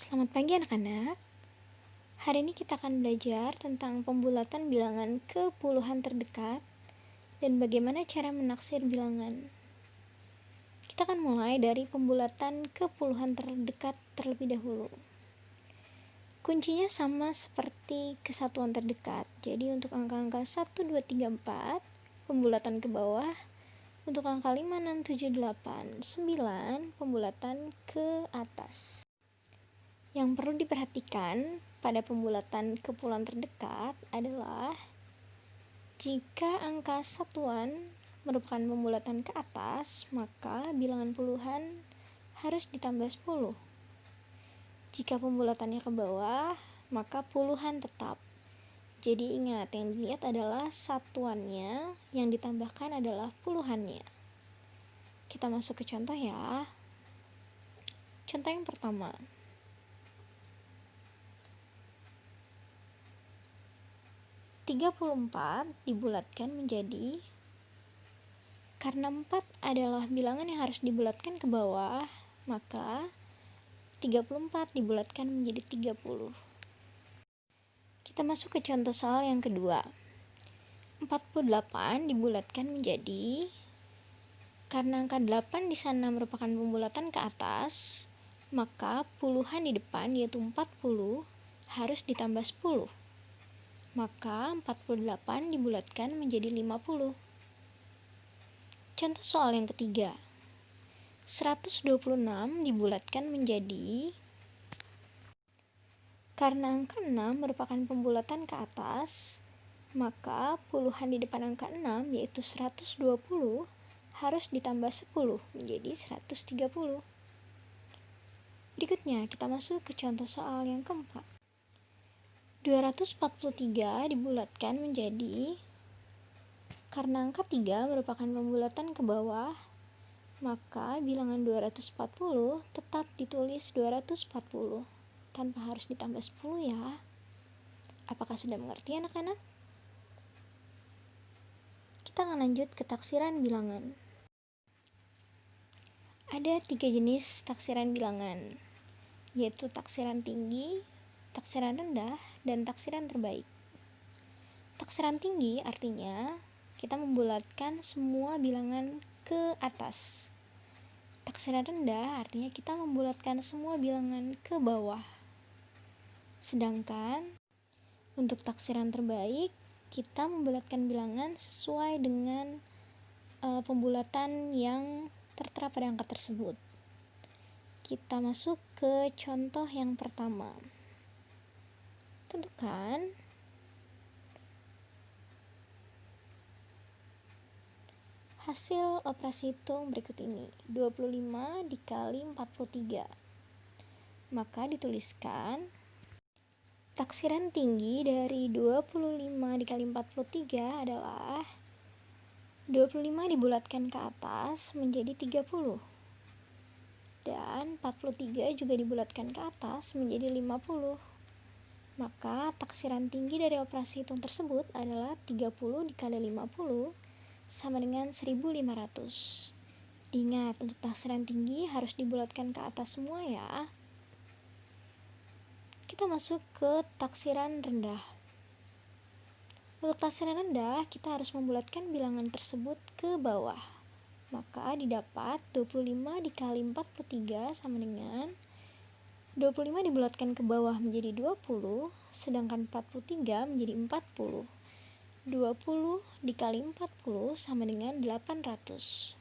Selamat pagi anak-anak. Hari ini kita akan belajar tentang pembulatan bilangan ke puluhan terdekat dan bagaimana cara menaksir bilangan. Kita akan mulai dari pembulatan ke puluhan terdekat terlebih dahulu. Kuncinya sama seperti kesatuan terdekat. Jadi untuk angka-angka 1, 2, 3, 4, pembulatan ke bawah. Untuk angka 5, 6, 7, 8, 9, pembulatan ke atas. Yang perlu diperhatikan pada pembulatan ke puluhan terdekat adalah jika angka satuan merupakan pembulatan ke atas, maka bilangan puluhan harus ditambah 10. Jika pembulatannya ke bawah, maka puluhan tetap. Jadi ingat, yang dilihat adalah satuannya, yang ditambahkan adalah puluhannya. Kita masuk ke contoh ya. Contoh yang pertama. 34 dibulatkan menjadi, karena 4 adalah bilangan yang harus dibulatkan ke bawah, maka 34 dibulatkan menjadi 30. Kita masuk ke contoh soal yang kedua. 48 dibulatkan menjadi, karena angka 8 di sana merupakan pembulatan ke atas, maka puluhan di depan yaitu 40 harus ditambah 10. Maka 48 dibulatkan menjadi 50. Contoh soal yang ketiga. 126 dibulatkan menjadi, karena angka 6 merupakan pembulatan ke atas, maka puluhan di depan angka 6 yaitu 120 harus ditambah 10 menjadi 130. Berikutnya kita masuk ke contoh soal yang keempat. 243 dibulatkan menjadi, karena angka 3 merupakan pembulatan ke bawah, maka bilangan 240 tetap ditulis 240 tanpa harus ditambah 10 ya. Apakah sudah mengerti anak-anak? Kita akan lanjut ke taksiran bilangan. Ada 3 jenis taksiran bilangan, yaitu taksiran tinggi, taksiran rendah, dan taksiran terbaik. Taksiran tinggi artinya kita membulatkan semua bilangan ke atas. Taksiran rendah artinya kita membulatkan semua bilangan ke bawah. Sedangkan untuk taksiran terbaik, kita membulatkan bilangan sesuai dengan pembulatan yang tertera pada angka tersebut. Kita masuk ke contoh yang pertama. Tentukan hasil operasi hitung berikut ini. 25 dikali 43. Maka dituliskan taksiran tinggi dari 25 dikali 43 adalah 25 dibulatkan ke atas menjadi 30. Dan 43 juga dibulatkan ke atas menjadi 50. Maka taksiran tinggi dari operasi hitung tersebut adalah 30 dikali 50 sama dengan 1500. Ingat, untuk taksiran tinggi harus dibulatkan ke atas semua ya. Kita masuk ke taksiran rendah. Untuk taksiran rendah, kita harus membulatkan bilangan tersebut ke bawah. Maka didapat 25 dikali 43 sama dengan 25 dibulatkan ke bawah menjadi 20, sedangkan 43 menjadi 40. 20 dikali 40 sama dengan 800.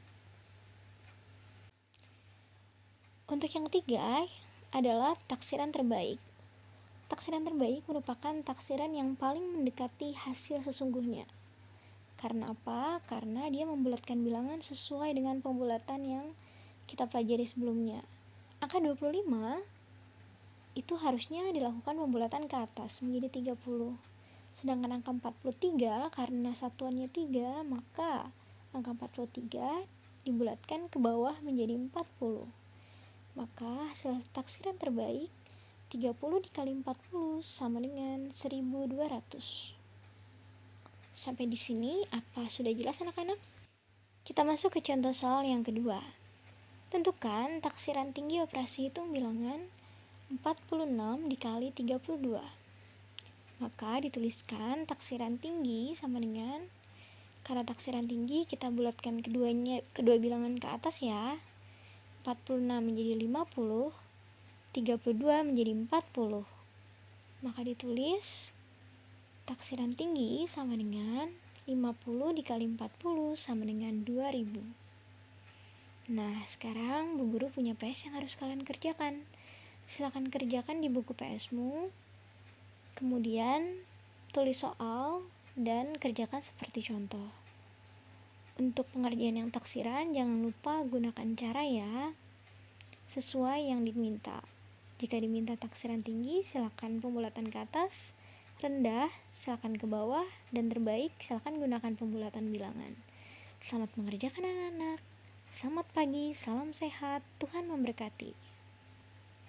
Untuk yang ketiga adalah taksiran terbaik. Taksiran terbaik merupakan taksiran yang paling mendekati hasil sesungguhnya. Karena apa? Karena dia membulatkan bilangan sesuai dengan pembulatan yang kita pelajari sebelumnya. Angka 25 itu harusnya dilakukan pembulatan ke atas menjadi 30. Sedangkan angka 43 karena satuannya 3, maka angka 43 dibulatkan ke bawah menjadi 40. Maka hasil taksiran terbaik 30 dikali 40 sama dengan 1200. Sampai di sini apa sudah jelas anak-anak? Kita masuk ke contoh soal yang kedua. Tentukan taksiran tinggi operasi hitung bilangan 46 dikali 32. Maka dituliskan taksiran tinggi sama dengan, karena taksiran tinggi kita bulatkan kedua bilangan ke atas ya. 46 menjadi 50, 32 menjadi 40. Maka ditulis taksiran tinggi sama dengan 50 dikali 40 sama dengan 2000. Nah, sekarang Bu Guru punya PS yang harus kalian kerjakan. Silakan kerjakan di buku PS-mu. Kemudian tulis soal dan kerjakan seperti contoh. Untuk pengerjaan yang taksiran, jangan lupa gunakan cara ya sesuai yang diminta. Jika diminta taksiran tinggi, silakan pembulatan ke atas, rendah silakan ke bawah, dan terbaik silakan gunakan pembulatan bilangan. Selamat mengerjakan anak-anak. Selamat pagi, salam sehat, Tuhan memberkati.